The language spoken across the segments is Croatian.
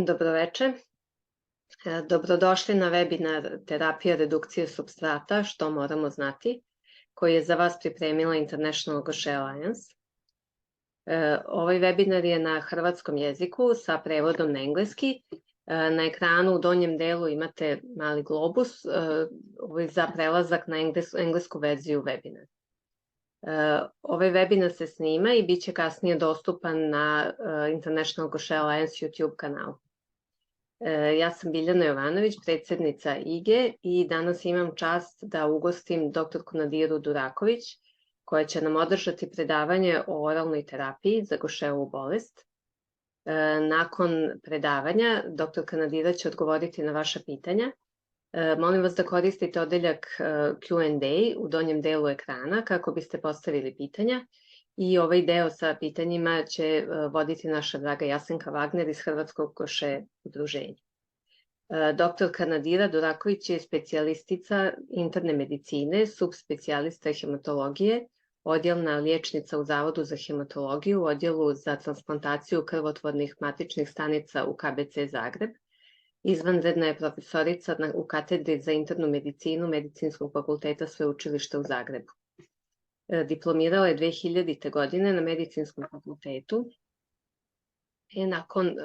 Dobroveče. Dobrodošli na webinar Terapija redukcije supstrata, što moramo znati, koji je za vas pripremila International Gaucher Alliance. Ovaj webinar je na hrvatskom jeziku sa prevodom na engleski. Na ekranu u donjem delu imate mali globus za prelazak na englesku verziju webinara. Ovaj webinar se snima i bit će kasnije dostupan na International Gaucher Alliance YouTube kanalu. Ja sam Biljana Jovanović, predsednica IGE i danas imam čast da ugostim dr. Nadiru Duraković, koja će nam održati predavanje o oralnoj terapiji za Gaucherovu bolest. Nakon predavanja, dr. Nadira će odgovoriti na vaša pitanja. Molim vas da koristite odeljak Q&A u donjem delu ekrana kako biste postavili pitanja i ovaj deo sa pitanjima će voditi naša draga Jasenka Wagner iz Hrvatskog Gaucher udruženja. Dr. Nadira Duraković je specijalistica interne medicine, subspecijalista hematologije, odjelna liječnica u Zavodu za hematologiju, u odjelu za transplantaciju krvotvornih matičnih stanica u KBC Zagreb. Izvanredna je profesorica u katedri za internu medicinu Medicinskog fakulteta Sveučilišta u Zagrebu. Diplomirala je 2000. godine na Medicinskom fakultetu i nakon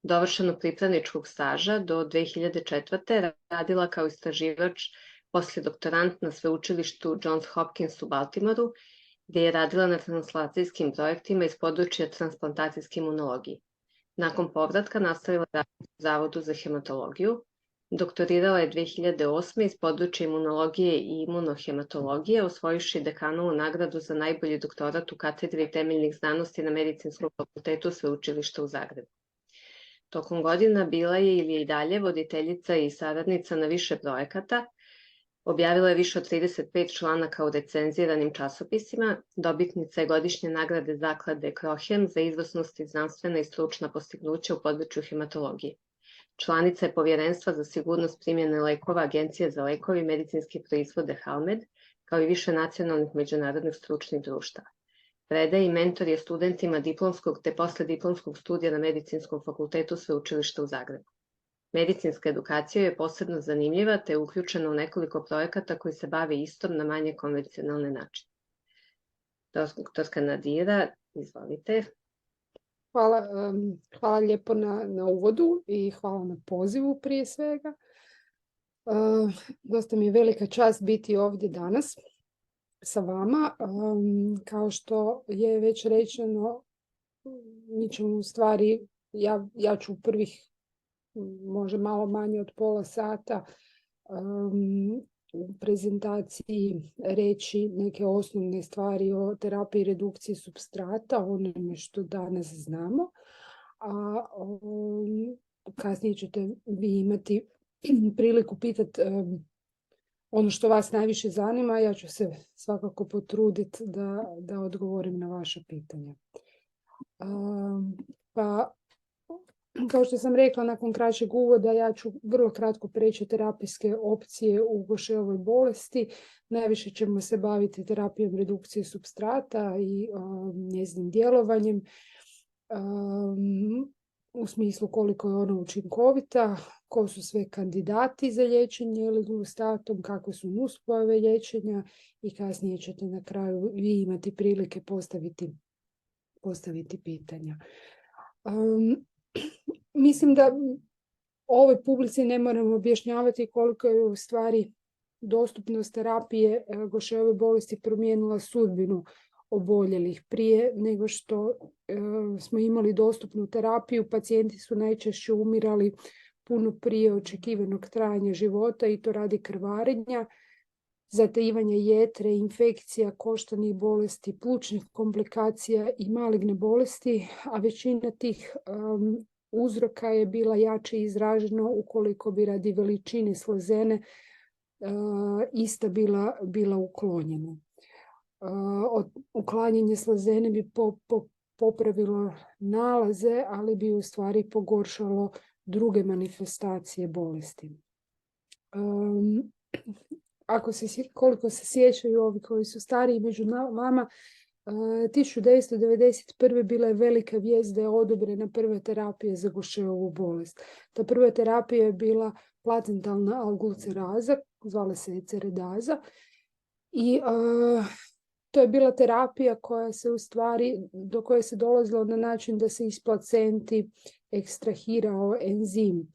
dovršenog pripravničkog staža do 2004. radila kao istraživač posledoktorant na sveučilištu Johns Hopkins u Baltimoru, gde je radila na translacijskim projektima iz područja transplantacijske imunologije. Nakon povratka nastavila raditi u Zavodu za hematologiju. Doktorirala je 2008. iz područja imunologije i imunohematologije, osvojivši dekanovu nagradu za najbolji doktorat u katedri temeljnih znanosti na Medicinskom fakultetu Sveučilišta u Zagrebu. Tokom godina bila je ili je i dalje voditeljica i saradnica na više projekata. Objavila je više od 35 članaka u recenziranim časopisima, dobitnica je godišnje nagrade zaklade Krohem za izvrsnost i znanstvena i stručna postignuća u području hematologije. Članica je Povjerenstva za sigurnost primjene lekova Agencije za lekove i medicinske proizvode HALMED, kao i više nacionalnih međunarodnih stručnih društava. Predaje i mentor je studentima diplomskog te poslediplomskog studija na Medicinskom fakultetu Sveučilišta u Zagrebu. Medicinska edukacija je posebno zanimljiva te je uključena u nekoliko projekata koji se bave istom na manje konvencionalne načine. Doktorka Nadira, izvolite. Hvala lijepo na uvodu i hvala na pozivu prije svega. Dosta mi je velika čast biti ovdje danas sa vama. Kao što je već rečeno, mi ćemo u stvari, ja ću u prvih može malo manje od pola sata u prezentaciji reći neke osnovne stvari o terapiji redukcije supstrata, onome što danas znamo, a kasnije ćete vi imati priliku pitati ono što vas najviše zanima. Ja ću se svakako potruditi da odgovorim na vaša pitanja. Kao što sam rekla, nakon kraćeg uvoda ja ću vrlo kratko preći terapijske opcije u Gaucherovoj bolesti. Najviše ćemo se baviti terapijom redukcije supstrata i njezinim djelovanjem u smislu koliko je ona učinkovita, ko su sve kandidati za liječenje liglustatom, kakve su nuspojave liječenja i kasnije ćete na kraju vi imati prilike postaviti pitanja. Mislim da ovoj publici ne moramo objašnjavati koliko je u stvari dostupnost terapije Gaucherove bolesti promijenila sudbinu oboljelih. Prije nego što smo imali dostupnu terapiju, pacijenti su najčešće umirali puno prije očekivanog trajanja života i to radi krvarenja, zatajivanja jetre, infekcija, koštanih bolesti, plućnih komplikacija i maligne bolesti, a većina tih uzroka je bila jače izraženo ukoliko bi radi veličine slezene ista bila uklonjena. Uklanjanje slezene bi popravilo nalaze, ali bi u stvari pogoršalo druge manifestacije bolesti. Koliko se sjećaju ovi koji su stariji među vama, 1991. bila je velika vijest da je odobrena prva terapija za Gaucherovu bolest. Ta prva terapija je bila placentalna algulceraza, zvala se ceredaza, i to je bila terapija koja se do koje se dolazilo na način da se iz placenti ekstrahirao enzim,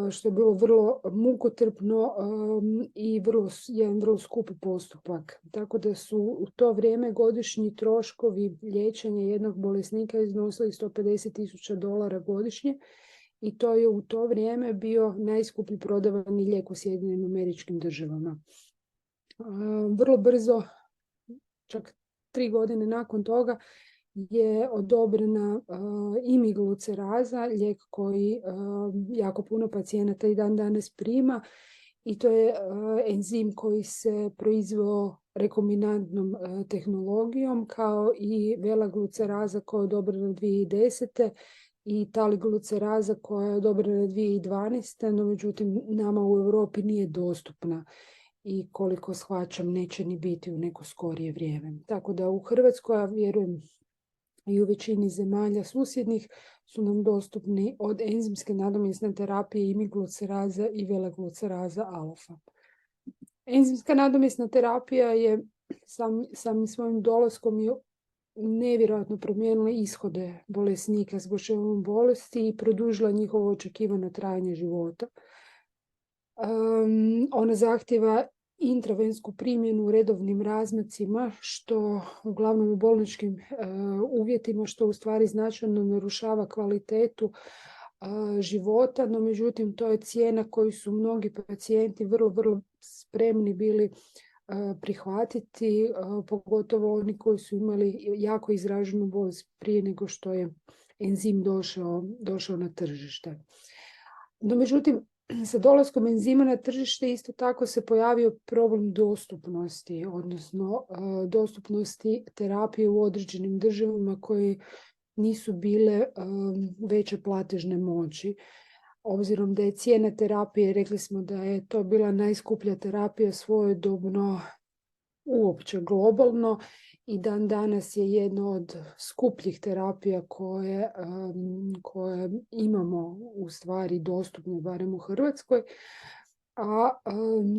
što je bilo vrlo mukotrpno i jedan vrlo skupi postupak. Tako da su u to vrijeme godišnji troškovi liječenja jednog bolesnika iznosili $150,000 godišnje i to je u to vrijeme bio najskuplji prodavani lijek u Sjedinjenim Američkim Državama. Vrlo brzo, čak 3 godine nakon toga, je odobrena imigluceraza, lijek koji jako puno pacijenata i dan danas prima, i to je enzim koji se proizveo rekombinantnom tehnologijom, kao i velagluceraza koja je odobrena 2010. i taligluceraza koja je odobrena 2012. No međutim nama u Europi nije dostupna i koliko shvaćam neće ni biti u neko skorije vrijeme. Tako da u Hrvatskoj, ja vjerujem i u većini zemalja susjednih, su nam dostupni od enzimske nadomjesne terapije imigluceraza i velagluceraza alofa. Enzimska nadomjesna terapija je samim svojim dolaskom je nevjerojatno promijenila ishode bolesnika s Gaucherovom bolesti i produžila njihovo očekivano trajanje života. Ona zahtjeva intravensku primjenu u redovnim razmacima, što uglavnom u bolničkim uvjetima, što u stvari značajno narušava kvalitetu života, no međutim to je cijena koju su mnogi pacijenti vrlo spremni bili prihvatiti, pogotovo oni koji su imali jako izraženu bolest prije nego što je enzim došao na tržište. No međutim, sa dolaskom enzima na tržište isto tako se pojavio problem dostupnosti, odnosno dostupnosti terapije u određenim državama koje nisu bile veće platežne moći. Obzirom da je cijena terapije, rekli smo da je to bila najskuplja terapija svojedobno uopće globalno i dan danas je jedna od skupljih terapija koje imamo u stvari dostupne, barem u Hrvatskoj. A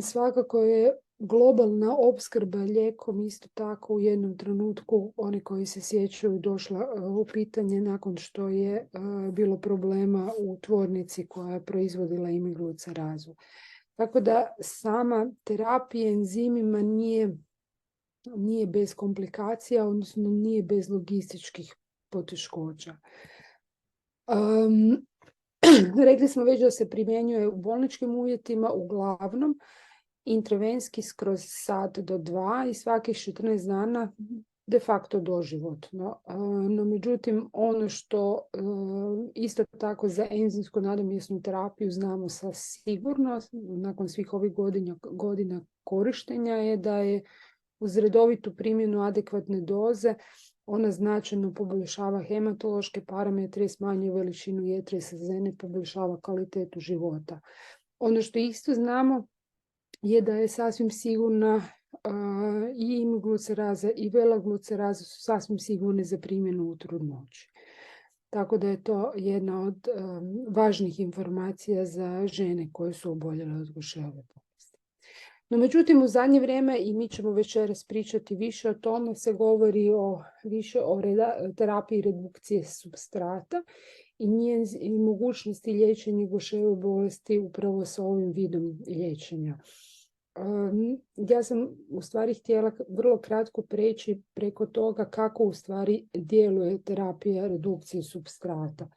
svakako je globalna opskrba lijekom isto tako u jednom trenutku, oni koji se sjećaju, došla u pitanje nakon što je bilo problema u tvornici koja je proizvodila imiglucerazu. Tako da sama terapija enzimima nije bez komplikacija, odnosno nije bez logističkih poteškoća. Rekli smo već da se primjenjuje u bolničkim uvjetima uglavnom intravenski kroz 1 do 2 sata i svakih 14 dana de facto doživotno. No međutim, ono što isto tako za enzimsku nadomjesnu terapiju znamo sa sigurnost nakon svih ovih godina korištenja je da je uz redovitu primjenu adekvatne doze ona značajno poboljšava hematološke parametre, smanjuje veličinu jetre i slezene, poboljšava kvalitetu života. Ono što isto znamo je da je sasvim sigurna i imigluceraza i velagluceraza su sasvim sigurne za primjenu u trudnoći. Tako da je to jedna od važnih informacija za žene koje su oboljele od Gaucherove bolesti. No međutim, u zadnje vrijeme, i mi ćemo večeras pričati više o tome, se govori više o terapiji redukcije supstrata i mogućnosti liječenja Gaucherove bolesti upravo sa ovim vidom liječenja. Ja sam u stvari htjela vrlo kratko preći preko toga kako u stvari djeluje terapija redukcije supstrata.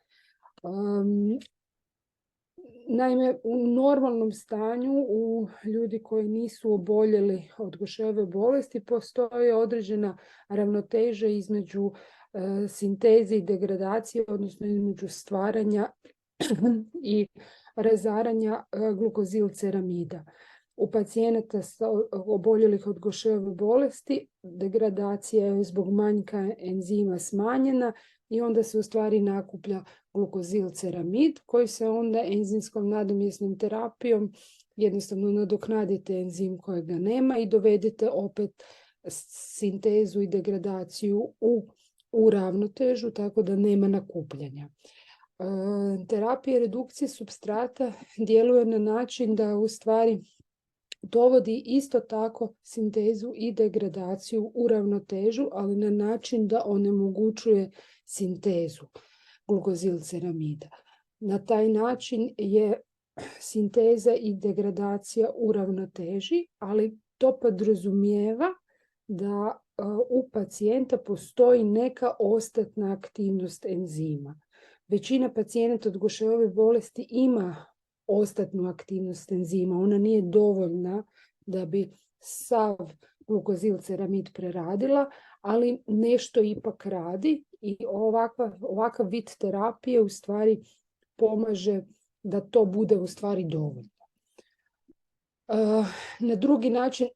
Naime, u normalnom stanju u ljudi koji nisu oboljeli od Gaucherove bolesti postoji određena ravnoteža između sinteze i degradacije, odnosno između stvaranja i razaranja glukozilceramida. U pacijenata oboljelih od Gaucherove bolesti degradacija je zbog manjka enzima smanjena i onda se u stvari nakuplja glukozilceramid koji se onda enzimskom nadomjesnom terapijom jednostavno nadoknadite enzim kojega nema i dovedete opet sintezu i degradaciju u ravnotežu, tako da nema nakupljanja. Terapija redukcije supstrata djeluje na način da u stvari dovodi isto tako sintezu i degradaciju u ravnotežu, ali na način da onemogućuje sintezu glukozilceramida. Na taj način je sinteza i degradacija u ravnoteži, ali to podrazumijeva da u pacijenta postoji neka ostatna aktivnost enzima. Većina pacijenata od Gaucherove bolesti ima ostatnu aktivnost enzima. Ona nije dovoljna da bi sav glukozilceramid preradila, ali nešto ipak radi i ovakav vid terapije u stvari pomaže da to bude u stvari dovoljno. Na drugi način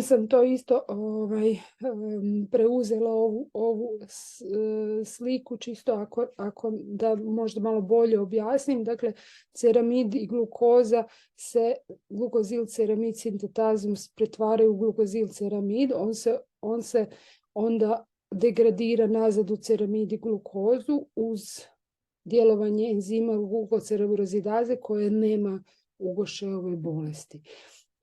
sam to isto preuzela ovu sliku, čisto ako da možda malo bolje objasnim. Dakle, ceramid i glukoza se, glukozilceramid sintetazom pretvaraju u glukozilceramid, on se onda degradira nazad u ceramid i glukozu uz djelovanje enzima glukocerebrozidaze koje nema u Gaucherove bolesti.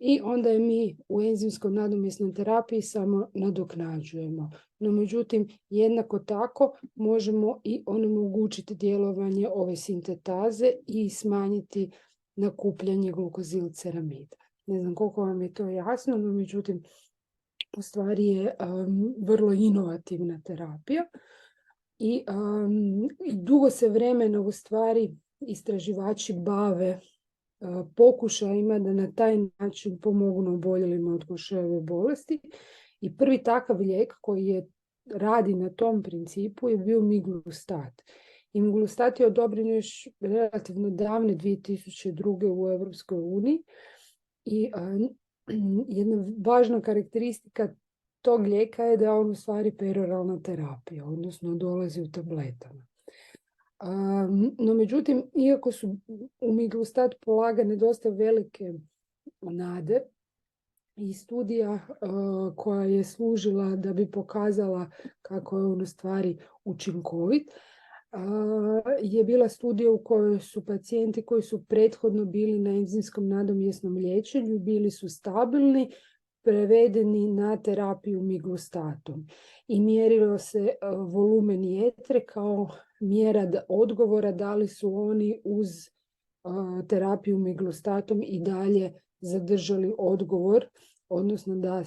I onda je mi u enzimskoj nadomjesnoj terapiji samo nadoknađujemo. No međutim, jednako tako možemo i onemogućiti djelovanje ove sintetaze i smanjiti nakupljanje glukozilceramida. Ne znam koliko vam je to jasno, no međutim, u stvari je vrlo inovativna terapija. I dugo se vremena u stvari istraživači bave pokušajima da na taj način pomognu oboljelima od Gaucherove bolesti. I prvi takav lijek koji radi na tom principu je bio miglustat. I miglustat je odobren još relativno davne 2002. u Europskoj uniji. I jedna važna karakteristika tog lijeka je da je on u stvari peroralna terapija, odnosno dolazi u tabletama. No međutim, iako su u miglustat polagane dosta velike nade i studija koja je služila da bi pokazala kako je on u stvari učinkovit, je bila studija u kojoj su pacijenti koji su prethodno bili na enzimskom nadomjesnom liječenju, bili su stabilni, prevedeni na terapiju miglustatom. I mjerilo se volumen jetre kao mjera odgovora da li su oni uz terapiju miglustatom i dalje zadržali odgovor, odnosno da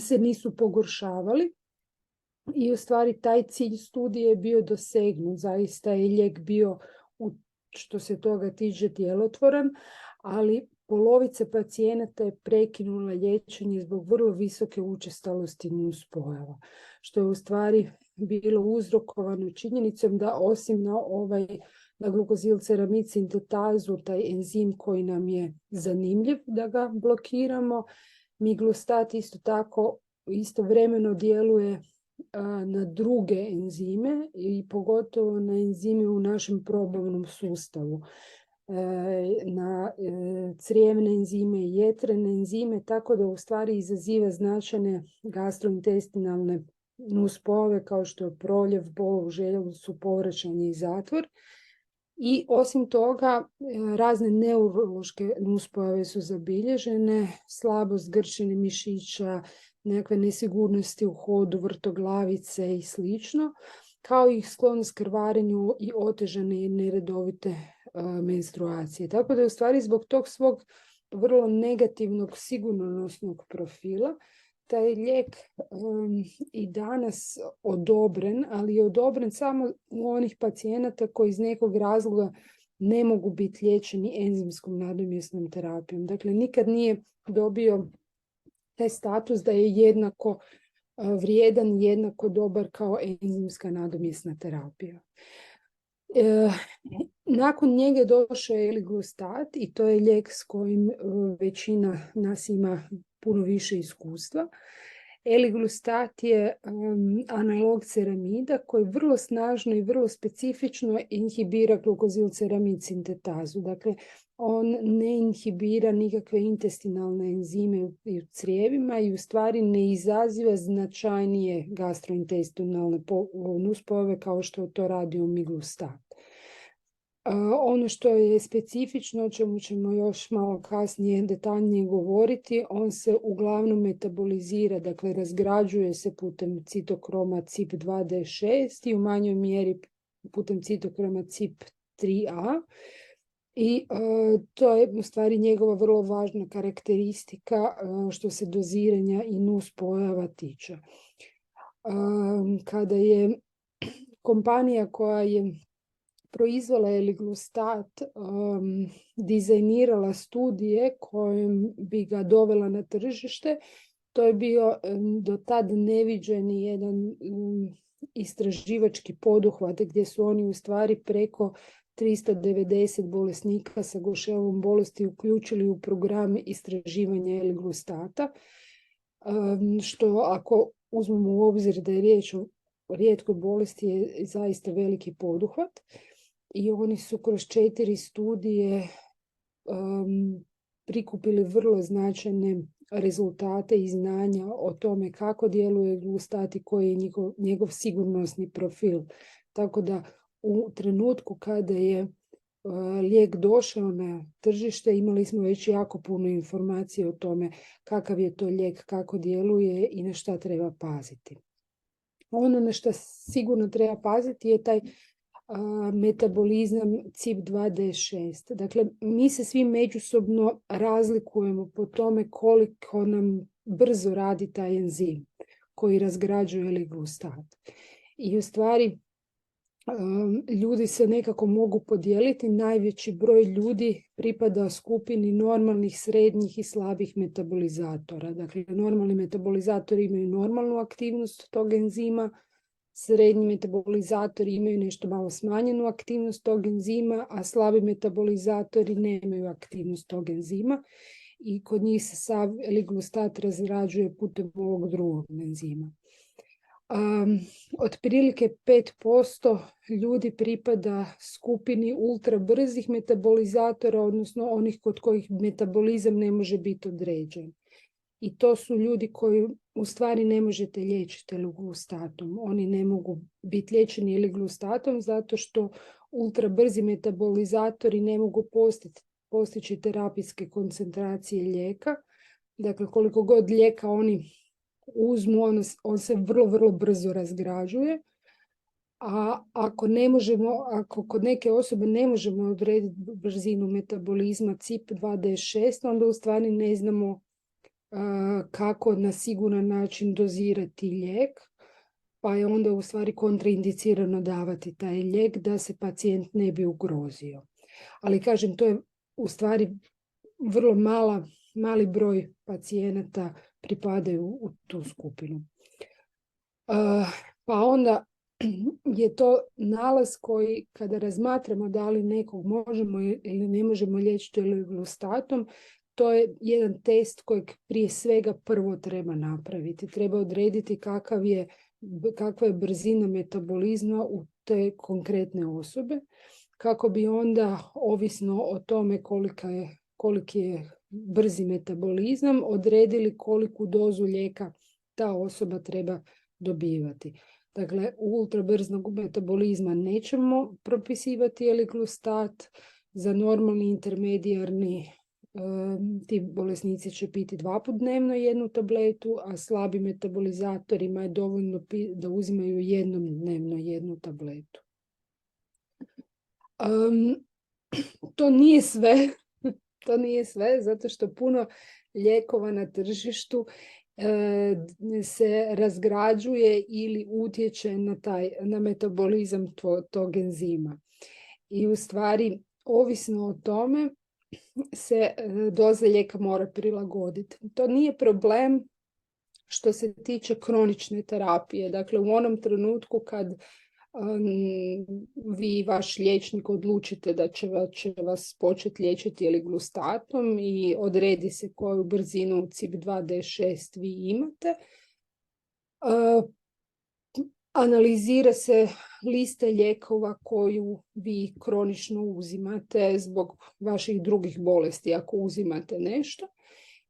se nisu pogoršavali. I u stvari taj cilj studije je bio dosegnut. Zaista je lijek bio, što se toga tiče, djelotvoran, ali polovica pacijenata je prekinula liječenje zbog vrlo visoke učestalosti nuspojava, što je u stvari bilo uzrokovano činjenicom da osim na glukozilceramid sintetazu, taj enzim koji nam je zanimljiv da ga blokiramo, miglustat isto tako istovremeno djeluje na druge enzime i pogotovo na enzime u našem probavnom sustavu, na crijevne enzime i jetrene enzime, tako da u stvari izaziva značajne gastrointestinalne nuspojave kao što je proljev, bol u želucu, povraćanje i zatvor. I osim toga, razne neurološke nuspojave su zabilježene, slabost, grčenje mišića, nekakve nesigurnosti u hodu, vrtoglavice i slično, kao i sklonost krvarenju i otežane i neredovite menstruacije. Tako da je u stvari zbog tog svog vrlo negativnog sigurnosnog profila taj lijek i danas odobren, ali je odobren samo u onih pacijenata koji iz nekog razloga ne mogu biti liječeni enzimskom nadomjesnom terapijom. Dakle, nikad nije dobio taj status da je jednako vrijedan, jednako dobar kao enzimska nadomjesna terapija. Nakon njega je došao eliglustat i to je lijek s kojim većina nas ima puno više iskustva. Eliglustat je analog ceramida koji vrlo snažno i vrlo specifično inhibira glukozilceramid sintetazu. Dakle, on ne inhibira nikakve intestinalne enzime u crijevima i u stvari ne izaziva značajnije gastrointestinalne nuspojave kao što to radi omiglustat. Ono što je specifično, o čemu ćemo još malo kasnije detaljnije govoriti, on se uglavnom metabolizira, dakle razgrađuje se putem citokroma CYP2D6 i u manjoj mjeri putem citokroma CYP3A. I to je u stvari njegova vrlo važna karakteristika što se doziranja i nuspojava tiče. Kada je kompanija koja je proizvela eliglustat dizajnirala studije kojim bi ga dovela na tržište, to je bio do tad neviđeni jedan istraživački poduhvat gdje su oni u stvari preko 390 bolesnika sa Gaucherovom bolesti uključili u program istraživanja eliglustata, što ako uzmemo u obzir da je riječ o rijetkoj bolesti je zaista veliki poduhvat. I oni su kroz 4 studije prikupili vrlo značajne rezultate i znanja o tome kako djeluje eliglustat i koji je njegov sigurnosni profil. Tako da u trenutku kada je lijek došao na tržište, imali smo već jako puno informacije o tome kakav je to lijek, kako djeluje i na šta treba paziti. Ono na što sigurno treba paziti je taj metabolizam CYP2D6. Dakle, mi se svi međusobno razlikujemo po tome koliko nam brzo radi taj enzim koji razgrađuje eliglustat. I u stvari ljudi se nekako mogu podijeliti. Najveći broj ljudi pripada skupini normalnih, srednjih i slabih metabolizatora. Dakle, normalni metabolizatori imaju normalnu aktivnost tog enzima, srednji metabolizatori imaju nešto malo smanjenu aktivnost tog enzima, a slabi metabolizatori nemaju aktivnost tog enzima i kod njih se sav eliglustat razrađuje putem ovog drugog enzima. Otprilike 5% ljudi pripada skupini ultrabrzih metabolizatora, odnosno onih kod kojih metabolizam ne može biti određen. I to su ljudi koji u stvari ne možete liječiti eliglustatom. Oni ne mogu biti liječeni eliglustatom zato što ultrabrzi metabolizatori ne mogu postići terapijske koncentracije lijeka. Dakle, koliko god lijeka oni uzmu, on se vrlo, vrlo brzo razgrađuje. A ako kod neke osobe ne možemo odrediti brzinu metabolizma CYP2D6, onda u stvari ne znamo kako na siguran način dozirati lijek, pa je onda u stvari kontraindicirano davati taj lijek da se pacijent ne bi ugrozio. Ali kažem, to je u stvari vrlo mali broj pacijenata pripadaju u tu skupinu. Pa onda je to nalaz koji kada razmatramo da li nekog možemo ili ne možemo liječiti eliglustatom, to je jedan test kojeg prije svega prvo treba napraviti. Treba odrediti kakva je brzina metabolizma u te konkretne osobe, kako bi onda, ovisno o tome koliki je brzi metabolizam, odredili koliku dozu lijeka ta osoba treba dobivati. Dakle, u ultrabrznog metabolizma nećemo propisivati eliglustat, za normalni intermedijarni ti bolesnici će piti 2 puta dnevno 1 tabletu, a slabi metabolizatorima je dovoljno da uzimaju jednom dnevno 1 tabletu. To nije sve. To nije sve, zato što puno lijekova na tržištu se razgrađuje ili utječe na metabolizam tog enzima. I u stvari, ovisno o tome, se doza lijeka mora prilagoditi. To nije problem što se tiče kronične terapije. Dakle, u onom trenutku kad vi i vaš liječnik odlučite da će vas početi liječiti eliglustatom i odredi se koju brzinu CYP2D6 vi imate, Analizira se lista lijekova koju vi kronično uzimate zbog vaših drugih bolesti ako uzimate nešto.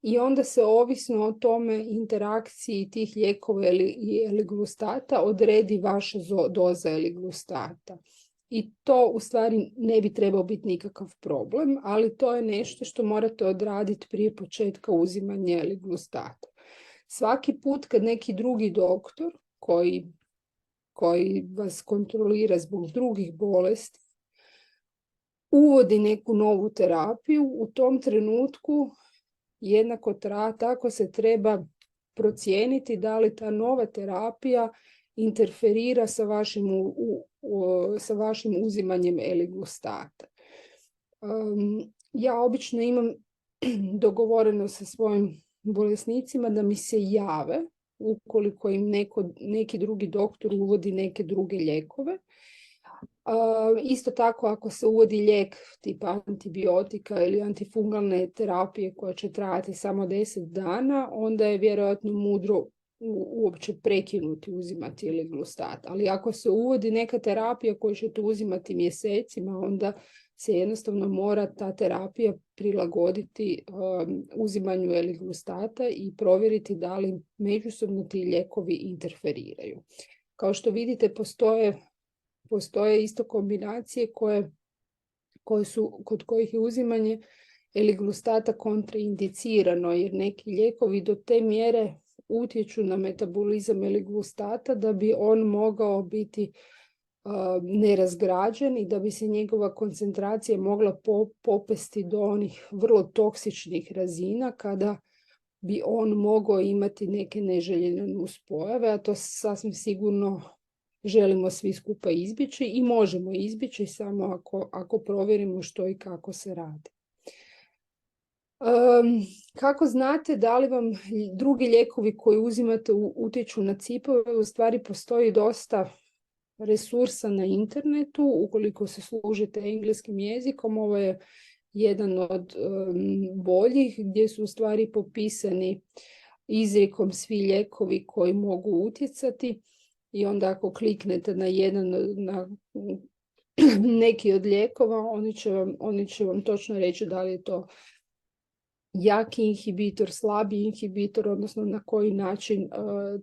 I onda se ovisno o tome interakciji tih lijekova i eliglustata odredi vaša doza eliglustata. I to u stvari ne bi trebao biti nikakav problem, ali to je nešto što morate odraditi prije početka uzimanja eliglustata. Svaki put kad neki drugi doktor koji vas kontrolira zbog drugih bolesti uvodi neku novu terapiju, u tom trenutku jednako tako se treba procijeniti da li ta nova terapija interferira sa vašim uzimanjem eliglustata. Ja obično imam dogovoreno sa svojim bolesnicima da mi se jave ukoliko im neki drugi doktor uvodi neke druge lijekove. Isto tako ako se uvodi lijek tipa antibiotika ili antifungalne terapije koja će trajati samo 10 dana, onda je vjerojatno mudro uopće prekinuti uzimati eliglustat. Ali ako se uvodi neka terapija koju ćete uzimati mjesecima, onda se jednostavno mora ta terapija prilagoditi uzimanju eliglustata i provjeriti da li međusobno ti lijekovi interferiraju. Kao što vidite, postoje isto kombinacije kod kojih je uzimanje eliglustata kontraindicirano, jer neki lijekovi do te mjere utječu na metabolizam eliglustata da bi on mogao biti nerazgrađen i da bi se njegova koncentracija mogla popesti do onih vrlo toksičnih razina kada bi on mogao imati neke neželjene nuspojave, a to sasvim sigurno želimo svi skupa izbjeći i možemo izbjeći samo ako provjerimo što i kako se radi. Kako znate da li vam drugi lijekovi koji uzimate utječu na cipove? U stvari postoji dosta resursa na internetu. Ukoliko se služite engleskim jezikom, ovo je jedan od boljih gdje su u stvari popisani izrijekom svi lijekovi koji mogu utjecati. I onda ako kliknete na neki od lijekova, oni će vam točno reći da li je to jaki inhibitor, slabi inhibitor, odnosno na koji način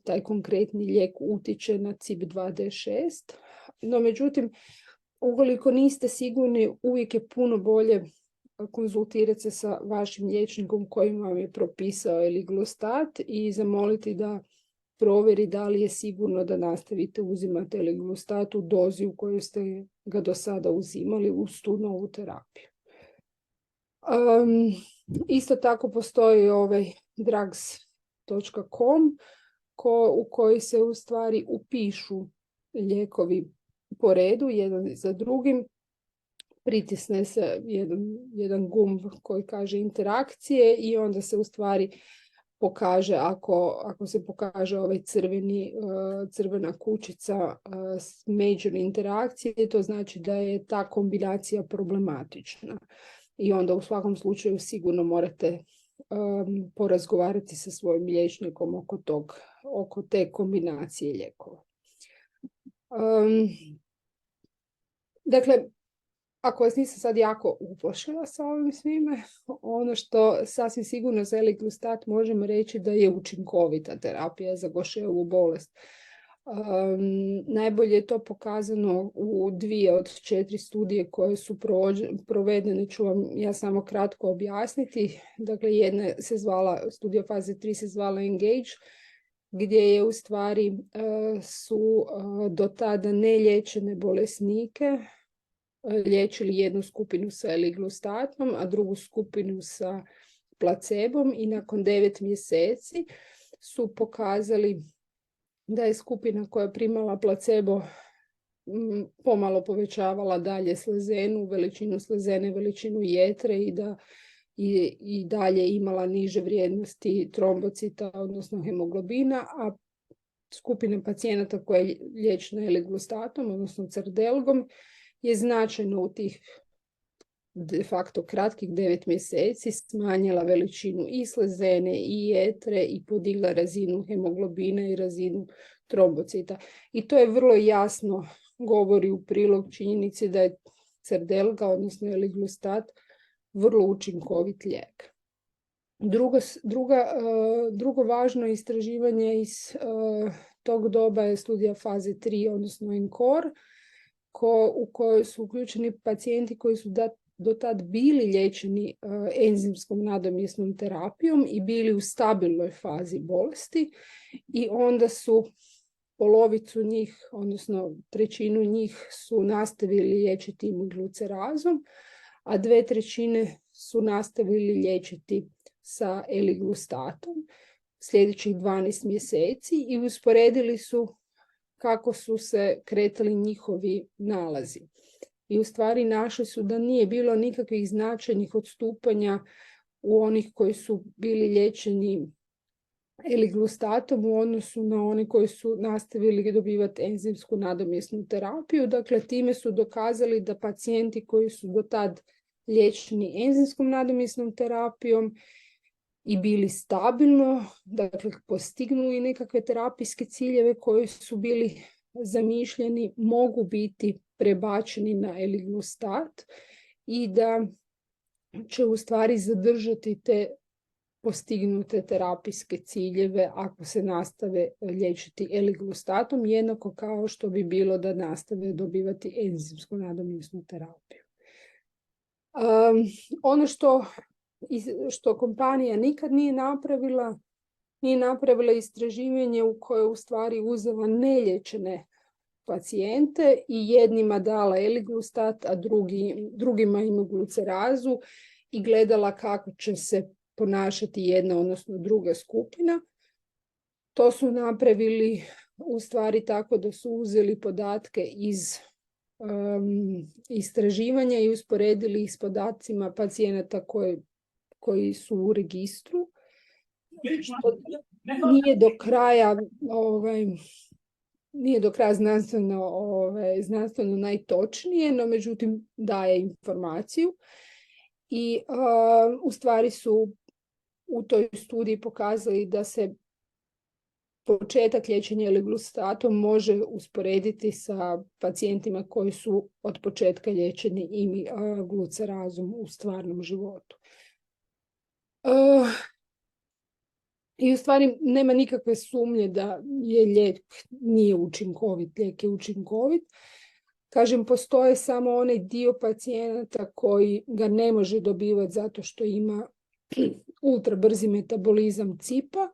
taj konkretni lijek utječe na CYP2D6. No međutim, ukoliko niste sigurni, uvijek je puno bolje konzultirati se sa vašim liječnikom koji vam je propisao eliglustat i zamoliti da provjeri da li je sigurno da nastavite uzimati eliglustat u dozi u kojoj ste ga do sada uzimali uz tu novu terapiju. Isto tako postoji ovaj drugs.com u koji se u stvari upišu lijekovi po redu, jedan za drugim. Pritisne se jedan gumb koji kaže interakcije i onda se u stvari pokaže, ako se pokaže ovaj crvena kućica major interakcije, to znači da je ta kombinacija problematična. I onda u svakom slučaju sigurno morate porazgovarati sa svojim liječnikom oko te kombinacije lijekova. Dakle, ako vas nisam sad jako uplašila sa ovim svime, ono što sasvim sigurno za eliglustat možemo reći da je učinkovita terapija za Gaucherovu bolest. Najbolje je to pokazano u 2 od 4 studije koje su provedene, ću vam ja samo kratko objasniti. Dakle, jedna se zvala, studija faze 3 se zvala Engage, gdje je u stvari su do tada neliječene bolesnike liječili jednu skupinu sa eliglustatom, a drugu skupinu sa placebom i nakon 9 mjeseci su pokazali da je skupina koja je primala placebo pomalo povećavala dalje slezenu, veličinu slezene, veličinu jetre i da i dalje imala niže vrijednosti trombocita, odnosno hemoglobina, a skupina pacijenata koja je liječena eliglustatom, odnosno cardelgom, je značajno u tih de facto kratkih 9 mjeseci smanjila veličinu i slezene i jetre i podigla razinu hemoglobina i razinu trombocita. I to je vrlo jasno govori u prilog činjenici da je crdelga, odnosno eliglustat, vrlo učinkovit lijek. Drugo važno istraživanje iz tog doba je studija faze 3, odnosno ENCORE, u kojoj su uključeni pacijenti koji su do tad bili liječeni enzimskom nadomjesnom terapijom i bili u stabilnoj fazi bolesti, i onda su polovicu njih, odnosno trećinu njih su nastavili liječiti imuglucerazom, a 2/3 su nastavili liječiti sa eliglustatom sljedećih 12 mjeseci i usporedili su kako su se kretali njihovi nalazi. I u stvari našli su da nije bilo nikakvih značajnih odstupanja u onih koji su bili liječeni eliglustatom u odnosu na one koji su nastavili dobivati enzimsku nadomjesnu terapiju. Dakle, time su dokazali da pacijenti koji su do tad liječeni enzimskom nadomjesnom terapijom i bili stabilno, dakle postignuli nekakve terapijske ciljeve koji su bili zamišljeni, mogu biti prebačeni na eliglustat i da će u stvari zadržati te postignute terapijske ciljeve ako se nastave liječiti eliglustatom, jednako kao što bi bilo da nastave dobivati enzimsku nadomjesnu terapiju. Ono što kompanija nikad nije napravila istraživanje u koje u stvari uzela neliječene pacijente i jednima dala eliglustat, a drugima imuglucerazu i gledala kako će se ponašati jedna, odnosno druga skupina. To su napravili u stvari tako da su uzeli podatke iz istraživanja i usporedili ih s podacima pacijenata koji su u registru. Što nije do kraja znanstveno najtočnije, no međutim daje informaciju. I u stvari su u toj studiji pokazali da se početak liječenja eliglustatom može usporediti sa pacijentima koji su od početka liječeni imuglucerazom u stvarnom životu. I u stvari nema nikakve sumnje da je lijek nije učinkovit. Lijek je učinkovit. Kažem, postoje samo onaj dio pacijenata koji ga ne može dobivati zato što ima ultrabrzi metabolizam CIP-a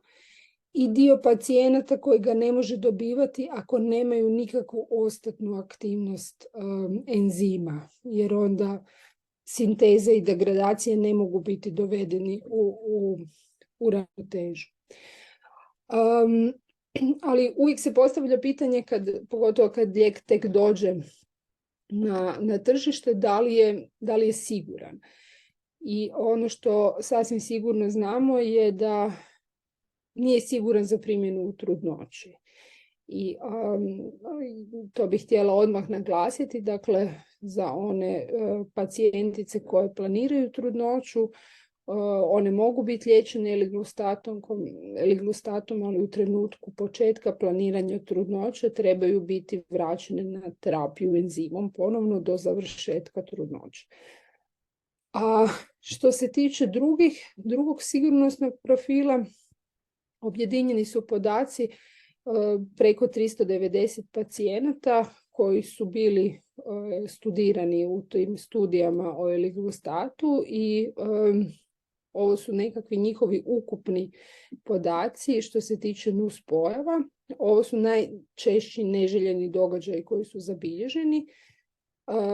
i dio pacijenata koji ga ne može dobivati ako nemaju nikakvu ostatnu aktivnost enzima, jer onda sinteze i degradacije ne mogu biti dovedeni u ravnotežu. Ali uvijek se postavlja pitanje, pogotovo kad lijek tek dođe na tržište, da li je siguran. I ono što sasvim sigurno znamo je da nije siguran za primjenu u trudnoći. I to bih htjela odmah naglasiti, dakle za one pacijentice koje planiraju trudnoću, one mogu biti liječene eliglustatom, ali u trenutku početka planiranja trudnoće trebaju biti vraćene na terapiju enzimom ponovno do završetka trudnoće. A što se tiče drugog sigurnosnog profila, objedinjeni su podaci preko 390 pacijenata koji su bili studirani u tim studijama o eliglustatu i ovo su nekakvi njihovi ukupni podaci što se tiče nuspojava. Ovo su najčešći neželjeni događaji koji su zabilježeni.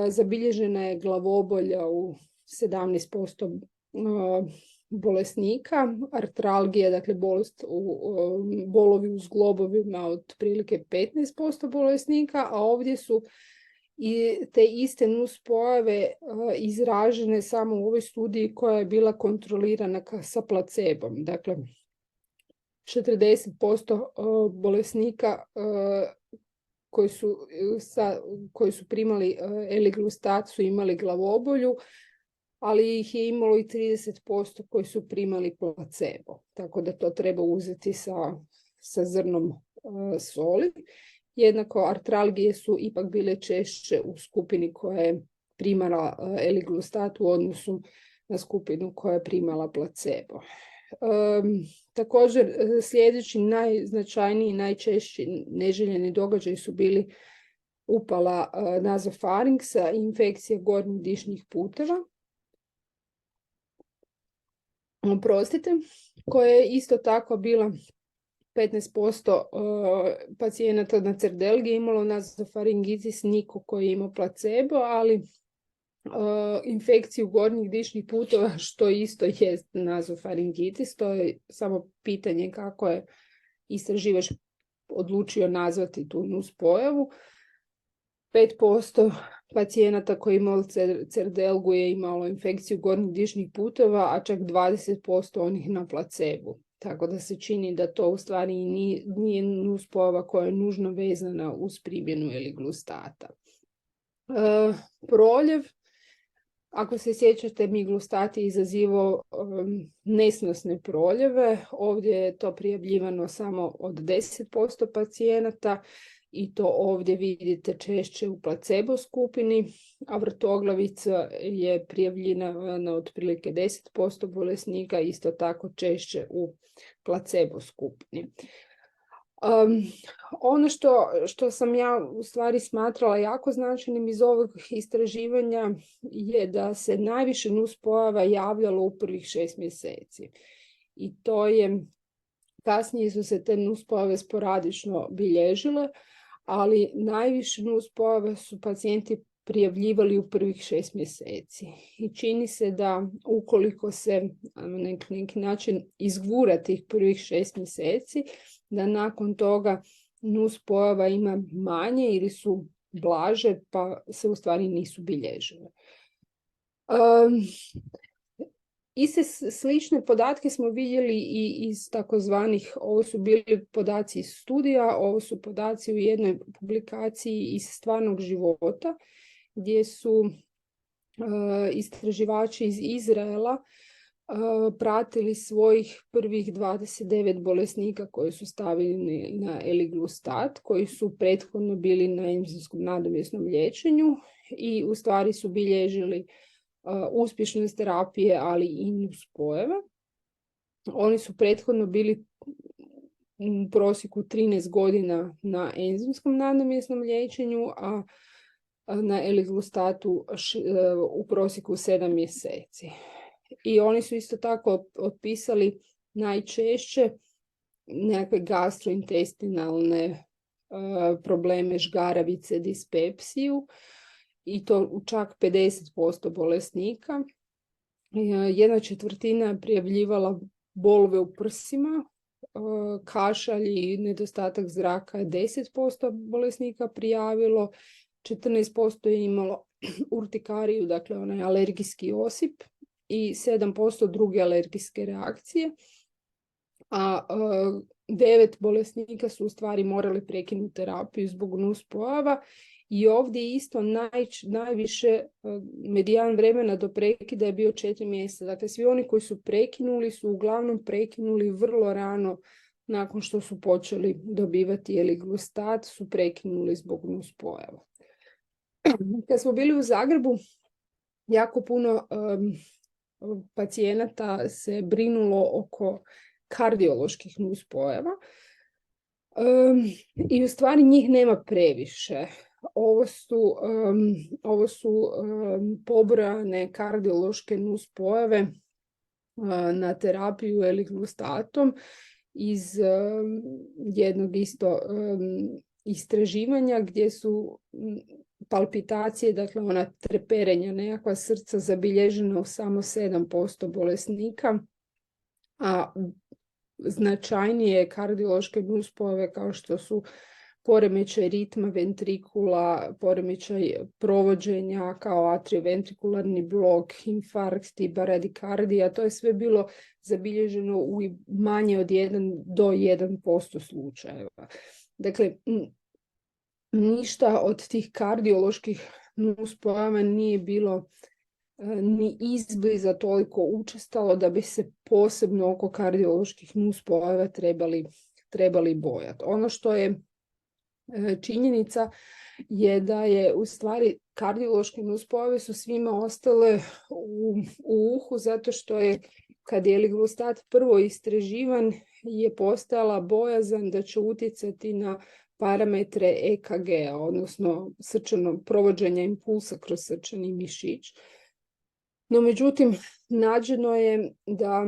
Zabilježena je glavobolja u 17% bolesnika, artralgija, dakle bolovi u zglobovima otprilike 15% bolesnika, a ovdje su i te iste nuspojave izražene samo u ovoj studiji koja je bila kontrolirana sa placebom. Dakle, 40% bolesnika koji su primali eliglustat su imali glavobolju, ali ih je imalo i 30% koji su primali placebo. Tako da to treba uzeti sa zrnom soli. Jednako artralgije su ipak bile češće u skupini koja je primala eliglustat u odnosu na skupinu koja je primala placebo. Također sljedeći najznačajniji i najčešći neželjeni događaji su bili upala nazofarinksa i infekcija gornjih dišnih puteva. Oprostite, koja je isto tako bila 15% pacijenata na Cerdelgi je imalo nazofaringitis, niko koji je imao placebo, ali infekciju gornjih dišnih puteva, što isto je nazofaringitis. To je samo pitanje kako je istraživač odlučio nazvati tu nuspojavu. 5% pacijenata koji imali Cerdelgu je imalo infekciju gornjih dišnih puteva, a čak 20% onih na placebu. Tako da se čini da to u stvari nije nuspojava koja je nužno vezana uz primjenu eliglustata. Proljev, ako se sjećate, miglustat je izazivao nesnosne proljeve. Ovdje je to prijavljivano samo od 10% pacijenata i to ovdje vidite češće u placebo skupini, a vrtoglavica je prijavljena na otprilike 10% bolesnika, isto tako češće u placebo skupini. Ono što sam ja u stvari smatrala jako značajnim iz ovog istraživanja je da se najviše nuspojava javljalo u prvih 6 mjeseci. I to je, kasnije su se te nuspojave sporadično bilježile, ali najviše nuspojava su pacijenti prijavljivali u prvih 6 mjeseci. I čini se da ukoliko se na neki način izgura tih prvih 6 mjeseci, da nakon toga nuspojava ima manje ili su blaže, pa se u stvari nisu bilježile. Iste slične podatke smo vidjeli i iz takozvanih, ovo su bili podaci iz studija, ovo su podaci u jednoj publikaciji iz stvarnog života, gdje su istraživači iz Izraela pratili svojih prvih 29 bolesnika koji su stavili na eliglustat, koji su prethodno bili na enzimskom nadomjesnom liječenju i u stvari su bilježili uspješnost terapije, ali i nuspojave. Oni su prethodno bili u prosjeku 13 godina na enzimskom nadomjesnom liječenju, a na eliglustatu u prosjeku 7 mjeseci. I oni su isto tako otpisali najčešće nekakve gastrointestinalne probleme, žgaravice, dispepsiju, i to u čak 50% bolesnika. 1/4 je prijavljivala bolove u prsima, kašalj i nedostatak zraka je 10% bolesnika prijavilo, 14% je imalo urtikariju, dakle onaj alergijski osip, i 7% druge alergijske reakcije, a 9 bolesnika su u stvari morali prekinuti terapiju zbog nuspojava. I ovdje isto najviše medijan vremena do prekida je bio 4 mjeseca. Dakle, svi oni koji su prekinuli su uglavnom prekinuli vrlo rano nakon što su počeli dobivati eliglustat, su prekinuli zbog nuspojava. Kad smo bili u Zagrebu, jako puno pacijenata se brinulo oko kardioloških nuspojava. I u stvari njih nema previše. Ovo su pobrojane kardiološke nuspojave na terapiju eliglustatom iz jednog isto istraživanja gdje su palpitacije, dakle ona treperenja, nekakva srca zabilježena u samo 7% bolesnika, a značajnije kardiološke nuspojave kao što su poremećaj ritma ventrikula, poremećaj provođenja kao atrioventrikularni blok, infarkt i baradikardija, to je sve bilo zabilježeno u manje od 1 do 1% slučajeva. Dakle, ništa od tih kardioloških nuspojava nije bilo ni izbliza toliko učestalo da bi se posebno oko kardioloških nuspojava trebali bojati. Ono što je činjenica je da je u stvari kardiološke nuspojave su svima ostale u uhu, zato što je kad je eliglustat prvo istraživan je postojala bojazan da će utjecati na parametre EKG-a, odnosno provođenja impulsa kroz srčani mišić. No međutim, nađeno je da,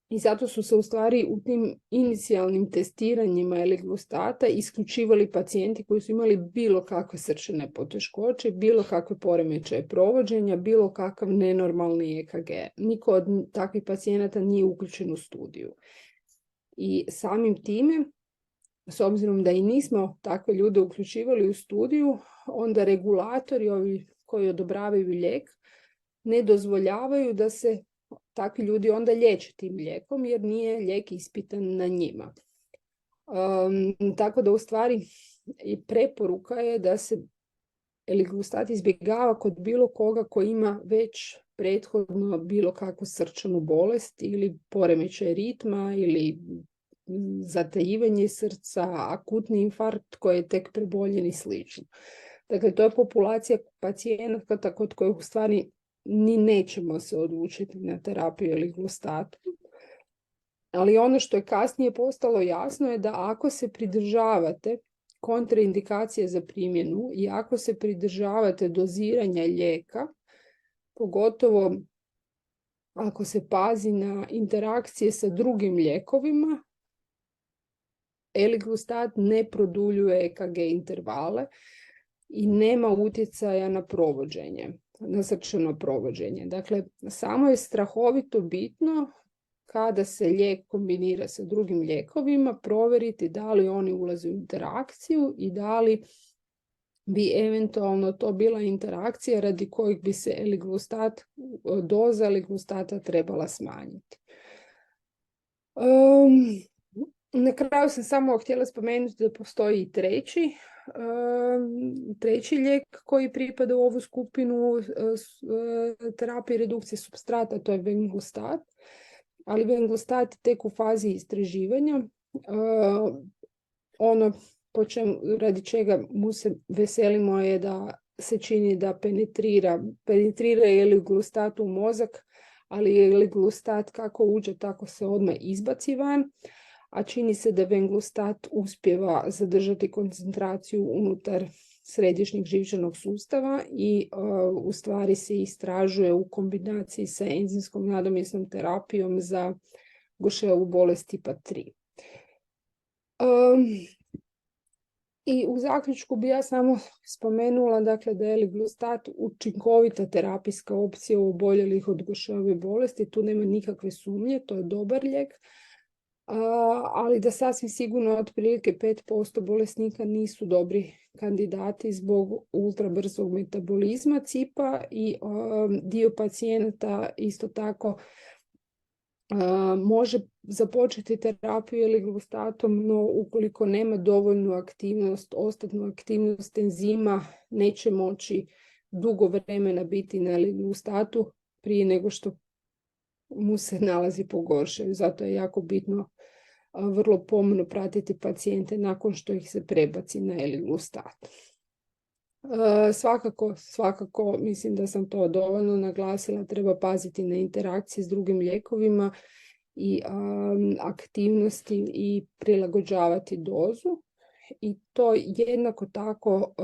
i zato su se u stvari u tim inicijalnim testiranjima eliglustata isključivali pacijenti koji su imali bilo kakve srčane poteškoće, bilo kakve poremećaje provođenja, bilo kakav nenormalni EKG. Niko od takvih pacijenata nije uključen u studiju. I samim time, s obzirom da i nismo takve ljude uključivali u studiju, onda regulatori ovi koji odobravaju lijek ne dozvoljavaju da se takvi ljudi onda liječe tim lijekom jer nije lijek ispitan na njima. Tako da u stvari i preporuka je da se eliglustat izbjegava kod bilo koga koji ima već prethodno bilo kakvu srčanu bolest ili poremećaj ritma ili zatajivanje srca, akutni infarkt koji je tek preboljen i slično. Dakle, to je populacija pacijenata kod kojih u stvari ni nećemo se odlučiti na terapiju eliglustatu. Ali ono što je kasnije postalo jasno je da ako se pridržavate kontraindikacije za primjenu i ako se pridržavate doziranja lijeka, pogotovo ako se pazi na interakcije sa drugim lijekovima, eliglustat ne produljuje EKG intervale i nema utjecaja na provođenje, na srčano provođenje. Dakle, samo je strahovito bitno kada se lijek kombinira sa drugim lijekovima, provjeriti da li oni ulaze u interakciju i da li bi eventualno to bila interakcija radi kojeg bi se doza eliglustata trebala smanjiti. Na kraju sam samo htjela spomenuti da postoji i treći lijek koji pripada u ovu skupinu terapije redukcije supstrata, to je venglustat. Ali venglustat je tek u fazi istraživanja. Ono radi čega mu se veselimo je da se čini da penetrira eliglustat u mozak, ali eliglustat kako uđe tako se odmah izbaci van, a čini se da venglustat uspijeva zadržati koncentraciju unutar središnjeg živčanog sustava i u stvari se istražuje u kombinaciji sa enzimskom nadomjesnom terapijom za Gaucherovu bolest tipa 3. I u zaključku bi ja samo spomenula dakle, da je eliglustat učinkovita terapijska opcija u oboljelih od Gaucherove bolesti. Tu nema nikakve sumnje, to je dobar lijek. Ali da sasvim sigurno otprilike 5% bolesnika nisu dobri kandidati zbog ultrabrzog metabolizma cipa i dio pacijenata isto tako može započeti terapiju eliglustatom, no ukoliko nema dovoljnu aktivnost, ostatnu aktivnost enzima, neće moći dugo vremena biti na eliglustatu prije nego što mu se nalazi pogoršaju. Zato je jako bitno vrlo pomno pratiti pacijente nakon što ih se prebaci na eliglustat. Svakako, mislim da sam to dovoljno naglasila, treba paziti na interakcije s drugim lijekovima i aktivnosti i prilagođavati dozu. I to jednako tako,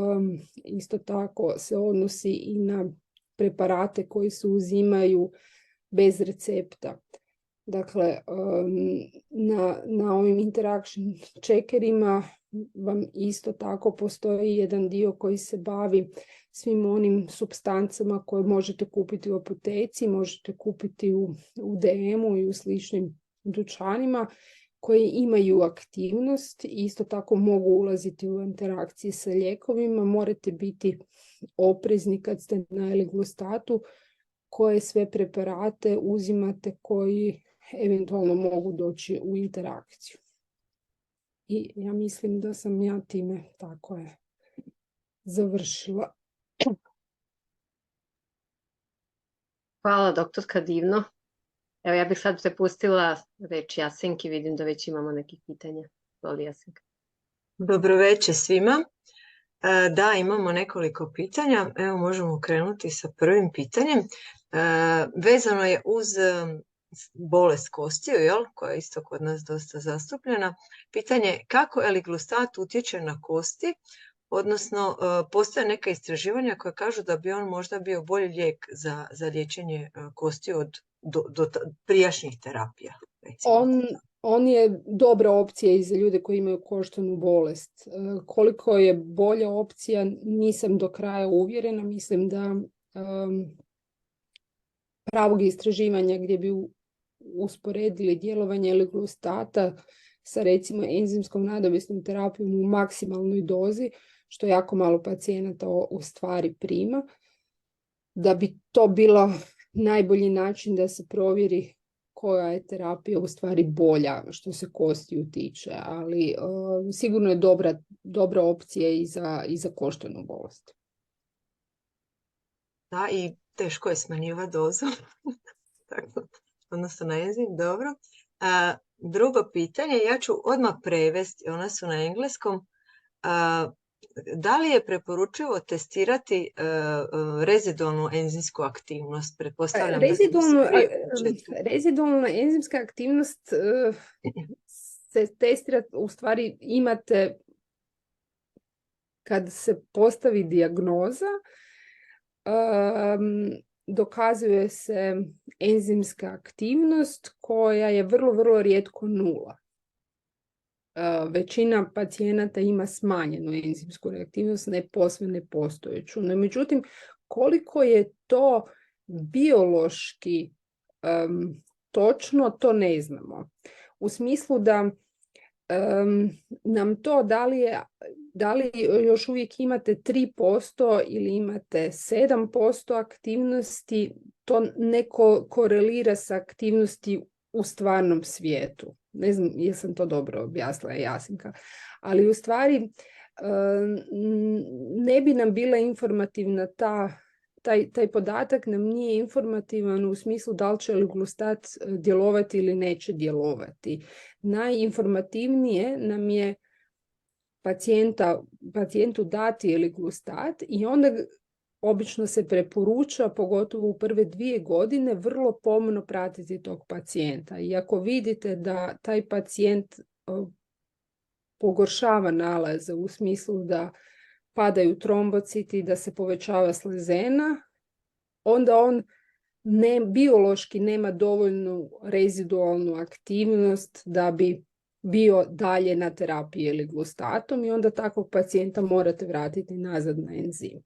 isto tako se odnosi i na preparate koji se uzimaju bez recepta. Dakle, na ovim interaction checkerima vam isto tako postoji jedan dio koji se bavi svim onim supstancama koje možete kupiti u apoteci, možete kupiti u DM-u i u sličnim dućanima koji imaju aktivnost i isto tako mogu ulaziti u interakcije sa lijekovima. Morate biti oprezni kad ste na eliglustatu koje sve preparate uzimate koji eventualno mogu doći u interakciju. I ja mislim da sam ja time tako je završila. Hvala, doktorka, divno. Evo, ja bih sad prepustila reč Jasenki, vidim da već imamo nekih pitanja. Voli Jasenka. Dobro večer svima. Da, imamo nekoliko pitanja. Evo, možemo krenuti sa prvim pitanjem. Vezano je uz bolest kostiju, koja je isto kod nas dosta zastupljena. Pitanje kako eliglustat utječe na kosti, odnosno postoje neka istraživanja koja kažu da bi on možda bio bolji lijek za liječenje kosti od do prijašnjih terapija. On je dobra opcija i za ljude koji imaju koštanu bolest. Koliko je bolja opcija, nisam do kraja uvjerena. Mislim da pravog istraživanja gdje bi usporedili djelovanje eliglustata sa recimo enzimskom nadomjesnom terapijom u maksimalnoj dozi, što jako malo pacijenata u stvari prima, da bi to bilo najbolji način da se provjeri koja je terapija u stvari bolja što se kostiju tiče, ali sigurno je dobra opcija i za koštanu bolest. Da, i teško je smanjivati dozu, odnosno na enzim, dobro. Drugo pitanje, ja ću odmah prevesti, ona su na engleskom. Da li je preporučivo testirati rezidualnu enzimsku aktivnost? Pretpostavljam rezidualna enzimska aktivnost se testira, u stvari imate kad se postavi dijagnoza, dokazuje se enzimska aktivnost koja je vrlo, vrlo rijetko nula. Većina pacijenata ima smanjenu enzimsku reaktivnost, ne posve nepostojeću. No, međutim, koliko je to biološki točno, to ne znamo. U smislu da nam to da li još uvijek imate 3% ili imate 7% aktivnosti, to ne korelira sa aktivnosti u stvarnom svijetu. Ne znam, jesam to dobro objasnila, Jasenka. Ali u stvari ne bi nam bila informativna taj podatak nam nije informativan u smislu da li će eliglustat djelovati ili neće djelovati. Najinformativnije nam je pacijentu dati eliglustat i onda obično se preporuča, pogotovo u prve 2 godine, vrlo pomno pratiti tog pacijenta. I ako vidite da taj pacijent pogoršava nalaze u smislu da padaju trombociti, da se povećava slezena, onda on biološki nema dovoljnu rezidualnu aktivnost da bi bio dalje na terapiji eliglustatom i onda takvog pacijenta morate vratiti nazad na enzim.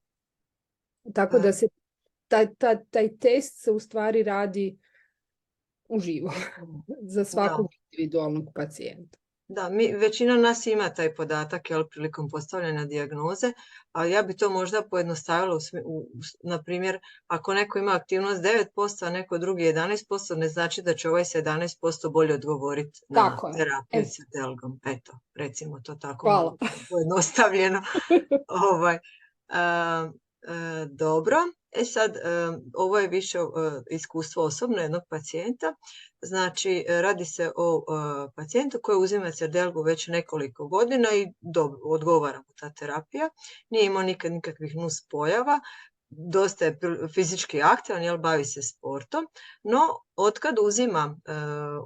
Tako da se taj test se u stvari radi uživo za svakog individualnog pacijenta. Da, većina nas ima taj podatak prilikom postavljanja dijagnoze, ali ja bi to možda pojednostavila, na primjer, ako neko ima aktivnost 9%, a neko drugi 11%, ne znači da će ovaj 17% bolje odgovoriti na terapiju sa delgom. Eto, recimo to tako pojednostavljeno. Dobro, sad ovo je više iskustvo osobno jednog pacijenta. Znači, radi se o pacijentu koji uzima Cerdelgu već nekoliko godina i odgovara mu ta terapija. Nije imao nikakvih nuspojava, dosta je fizički aktivan, bavi se sportom, no otkad uzima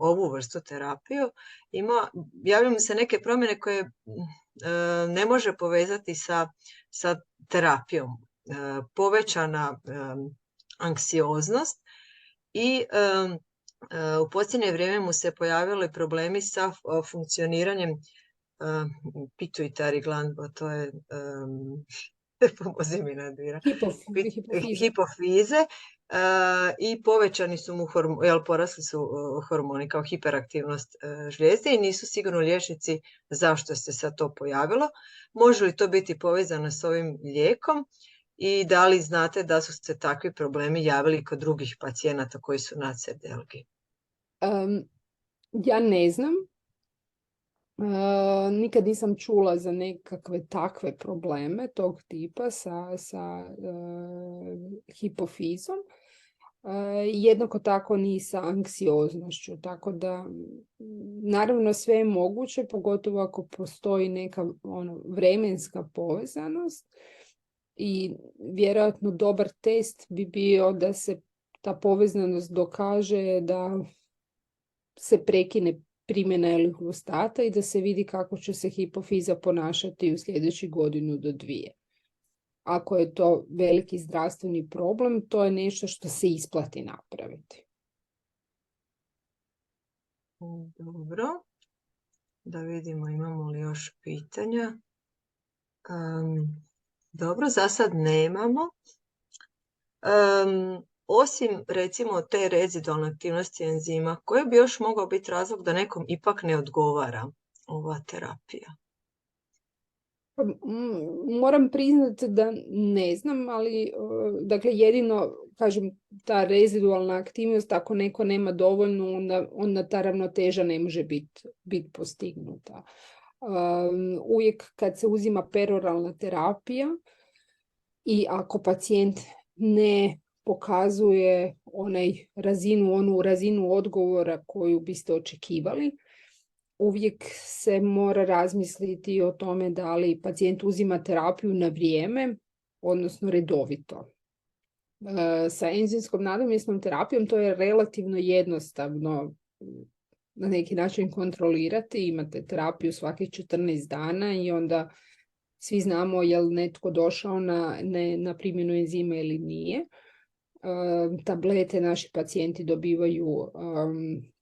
ovu vrstu terapiju, javljaju mu se neke promjene koje ne može povezati sa terapijom. Povećana anksioznost i u posljednje vrijeme mu se pojavili problemi sa funkcioniranjem pituitary gland, to je pomozi mi nadvira, hipofize i povećani su mu porasli su hormoni kao hiperaktivnost žlijezde i nisu sigurno liječnici zašto se sad to pojavilo. Može li to biti povezano s ovim lijekom? I da li znate da su se takvi problemi javili kod drugih pacijenata koji su na Cerdelgi? Ja ne znam. Nikad nisam čula za nekakve takve probleme tog tipa sa hipofizom, jednako tako ni sa anksioznošću. Tako da, naravno sve je moguće, pogotovo ako postoji neka vremenska povezanost i vjerojatno dobar test bi bio da se ta povezanost dokaže da se prekine primjena L-glustata i da se vidi kako će se hipofiza ponašati u sljedećih 1 do 2. Ako je to veliki zdravstveni problem, to je nešto što se isplati napraviti. Dobro. Da vidimo imamo li još pitanja. Dobro, za sad nemamo. Osim recimo te rezidualne aktivnosti enzima, koji bi još mogao biti razlog da nekom ipak ne odgovara ova terapija? Moram priznati da ne znam, ali dakle jedino, kažem, ta rezidualna aktivnost, ako neko nema dovoljno, onda ta ravnoteža ne može biti postignuta. Uvijek kad se uzima peroralna terapija i ako pacijent ne pokazuje onu razinu odgovora koju biste očekivali, uvijek se mora razmisliti o tome da li pacijent uzima terapiju na vrijeme, odnosno redovito. Sa enzimskom nadomjesnom terapijom to je relativno jednostavno na neki način kontrolirati. Imate terapiju svakih 14 dana i onda svi znamo je li netko došao na primjenu enzima ili nije. Tablete naši pacijenti dobivaju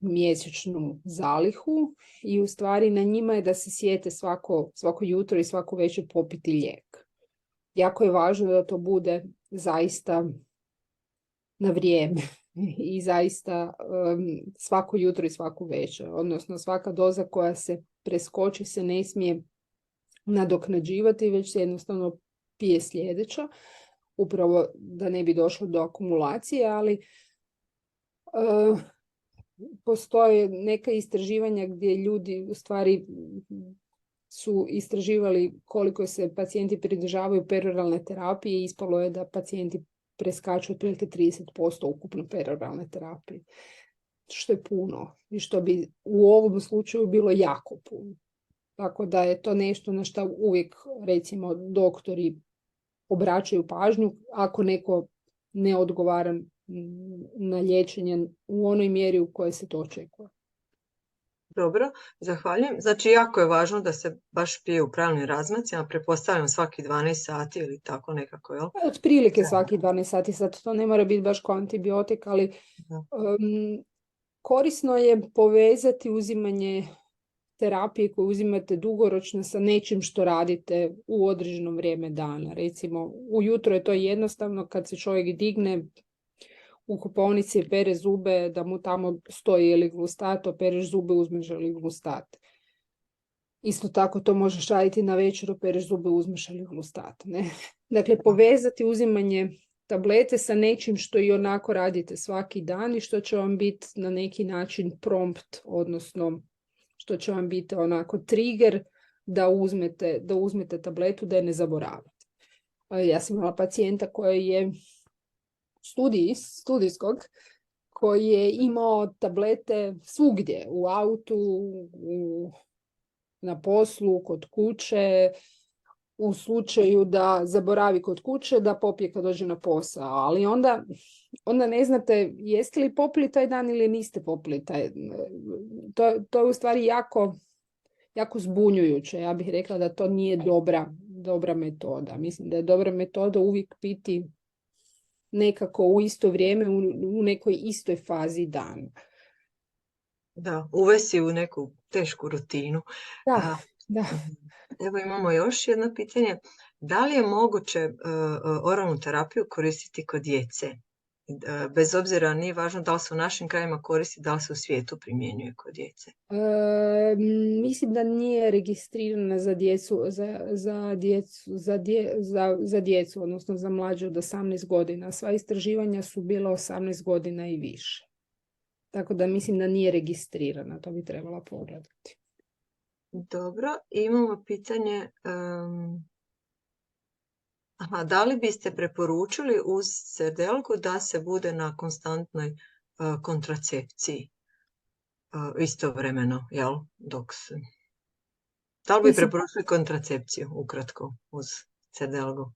mjesečnu zalihu i u stvari na njima je da se sjete svako jutro i svako večer popiti lijek. Jako je važno da to bude zaista na vrijeme i zaista svako jutro i svaku večer. Odnosno svaka doza koja se preskoči se ne smije nadoknađivati, već se jednostavno pije sljedeća. Upravo da ne bi došlo do akumulacije, ali postoje neka istraživanja gdje ljudi u stvari su istraživali koliko se pacijenti pridržavaju peroralne terapije i ispalo je da pacijenti preskaču otprilike 30% ukupno peroralne terapije. Što je puno i što bi u ovom slučaju bilo jako puno. Tako da je to nešto na što uvijek recimo doktori obraćaju pažnju ako neko ne odgovara na liječenje u onoj mjeri u kojoj se to očekuje. Dobro, zahvaljujem. Znači, jako je važno da se baš pije u pravilnim razmacima, pretpostavljam svaki 12 sati ili tako nekako, jel? Otprilike svaki 12 sati, sad to ne mora biti baš kao antibiotik, ali korisno je povezati uzimanje terapije koju uzimate dugoročno sa nečim što radite u određeno vrijeme dana. Recimo, ujutro je to jednostavno kad se čovjek digne u kupaonici i pere zube, da mu tamo stoji L-glustat, opereš zube, uzmeš L-glustat. Isto tako to možeš raditi na večer, opereš zube, uzmeš L-glustat. Dakle, povezati uzimanje tablete sa nečim što i onako radite svaki dan i što će vam biti na neki način prompt, odnosno što će vam biti onako trigger da uzmete tabletu, da je ne zaboravite. Ja sam imala pacijenta koji je studijskog, koji je imao tablete svugdje, u autu, na poslu, kod kuće, u slučaju da zaboravi kod kuće, da popije kad dođe na posao. Ali onda ne znate jeste li popili taj dan ili niste popili taj. To je u stvari jako zbunjujuće. Ja bih rekla da to nije dobra metoda. Mislim da je dobra metoda uvijek piti nekako u isto vrijeme, u nekoj istoj fazi dana. Da, uvesi u neku tešku rutinu. Da. Evo imamo još jedno pitanje. Da li je moguće oralnu terapiju koristiti kod djece? Bez obzira, nije važno da li se u našim krajima koristi, da li se u svijetu primjenjuje kod djece. Mislim da nije registrirana za djecu, odnosno za mlađe od 18 godina. Sva istraživanja su bila 18 godina i više. Tako da mislim da nije registrirana, to bi trebala pogledati. Dobro, imamo pitanje Aha, da li biste preporučili uz srdelku da se bude na konstantnoj kontracepciji istovremeno, jel? Dok se... Da li bi Mislim, preporučili kontracepciju ukratko uz srdelku?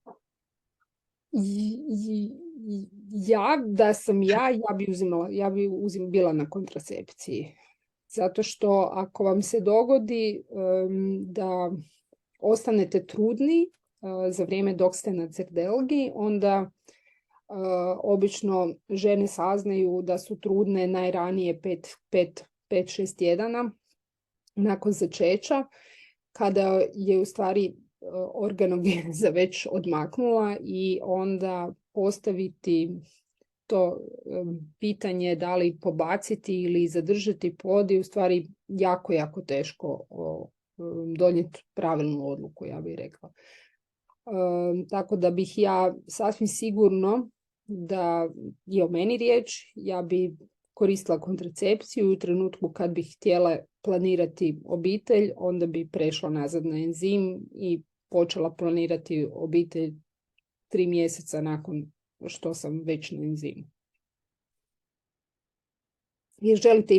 Da sam ja bi bila na kontracepciji. Zato što ako vam se dogodi da ostanete trudni za vrijeme dok ste na crdelgi, onda obično žene saznaju da su trudne najranije 5-6 tjedana nakon začeća, kada je u stvari organogeneza već odmaknula, i onda postaviti to pitanje da li pobaciti ili zadržati plod je u stvari jako, jako teško donijeti pravilnu odluku, ja bih rekla. Tako da bih ja sasvim sigurno, da je o meni riječ, ja bi koristila kontracepciju u trenutku kad bih htjela planirati obitelj, onda bi prešla nazad na enzim i počela planirati obitelj 3 mjeseca nakon što sam već na enzimu. Jer želite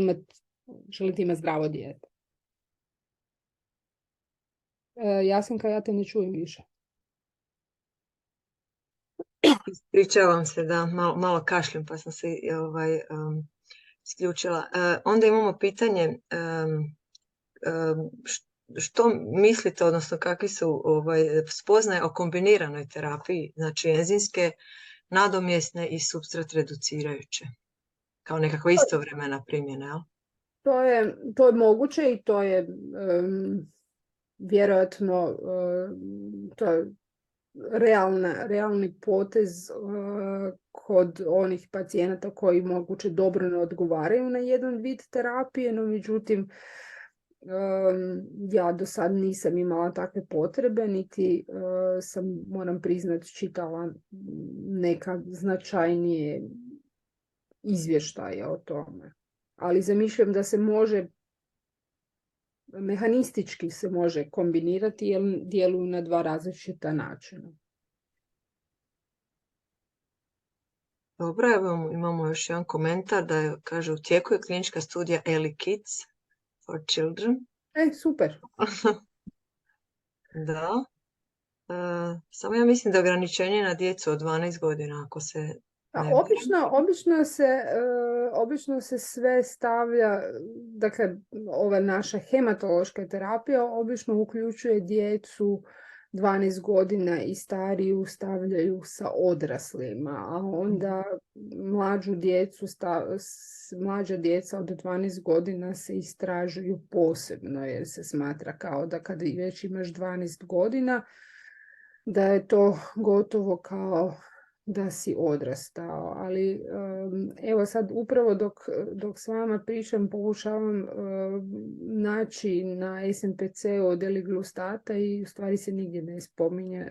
imati zdravo dijete. Jasenka, ja te ne čujem više. Ispričavam se da malo kašljem pa sam se isključila. Onda imamo pitanje što mislite, odnosno kakvi su spoznaje o kombiniranoj terapiji, znači enzimske, nadomjesne i supstrat reducirajuće, kao nekakva istovremena primjena, jel? To je moguće i to je vjerojatno to je realni potez kod onih pacijenata koji moguće dobro ne odgovaraju na jedan vid terapije, no međutim ja do sad nisam imala takve potrebe, niti sam, moram priznati, čitala neka značajnije izvještaje o tome. Ali zamišljam da se može, mehanistički se može kombinirati jer djeluju na 2 različita načina. Dobro, evo imamo još jedan komentar da je, kaže, u tijeku je klinička studija Early Kids for Children. Super. Da. Samo ja mislim da je ograničenje na djecu od 12 godina, ako se ne... Obično se sve stavlja, dakle, ova naša hematološka terapija obično uključuje djecu 12 godina i stariju stavljaju sa odraslima, a onda mlađa djeca od 12 godina se istražuju posebno, jer se smatra kao da kad već imaš 12 godina, da je to gotovo kao da si odrastao. Ali evo sad upravo dok s vama pričam, pokušavam naći na SMPC-u deliglustata i u stvari se nigdje ne spominje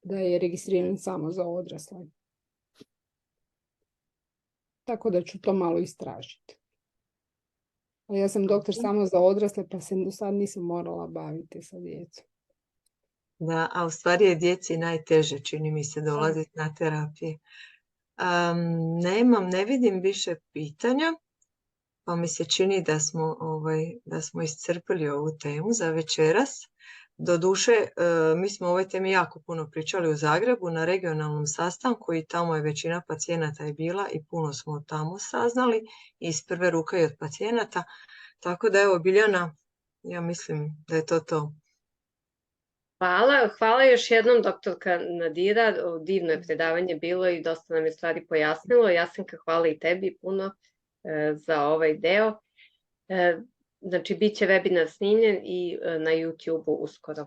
da je registriran samo za odrasle. Tako da ću to malo istražiti. Ja sam doktor samo za odrasle, pa se do sad nisam morala baviti sa djecom. Da, a u stvari je djeci najteže, čini mi se, dolaziti na terapije. Ne vidim više pitanja, pa mi se čini da smo iscrpili ovu temu za večeras. Doduše, mi smo o ovoj temi jako puno pričali u Zagrebu na regionalnom sastanku i tamo je većina pacijenata je bila i puno smo tamo saznali iz prve ruke i od pacijenata. Tako da evo, Biljana, ja mislim da je to. Hvala još jednom, doktorka Nadira, divno je predavanje bilo i dosta nam je stvari pojasnilo. Jasenka, hvala i tebi puno za ovaj deo. Znači, bit će webinar snimljen i na YouTube-u uskoro.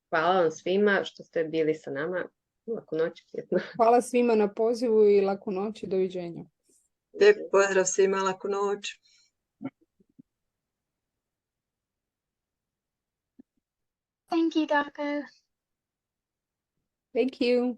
Hvala vam svima što ste bili sa nama. Laku noć. Hvala svima na pozivu i laku noć i doviđenja. Lijep pozdrav svima, laku noć. Thank you, Darko. Thank you.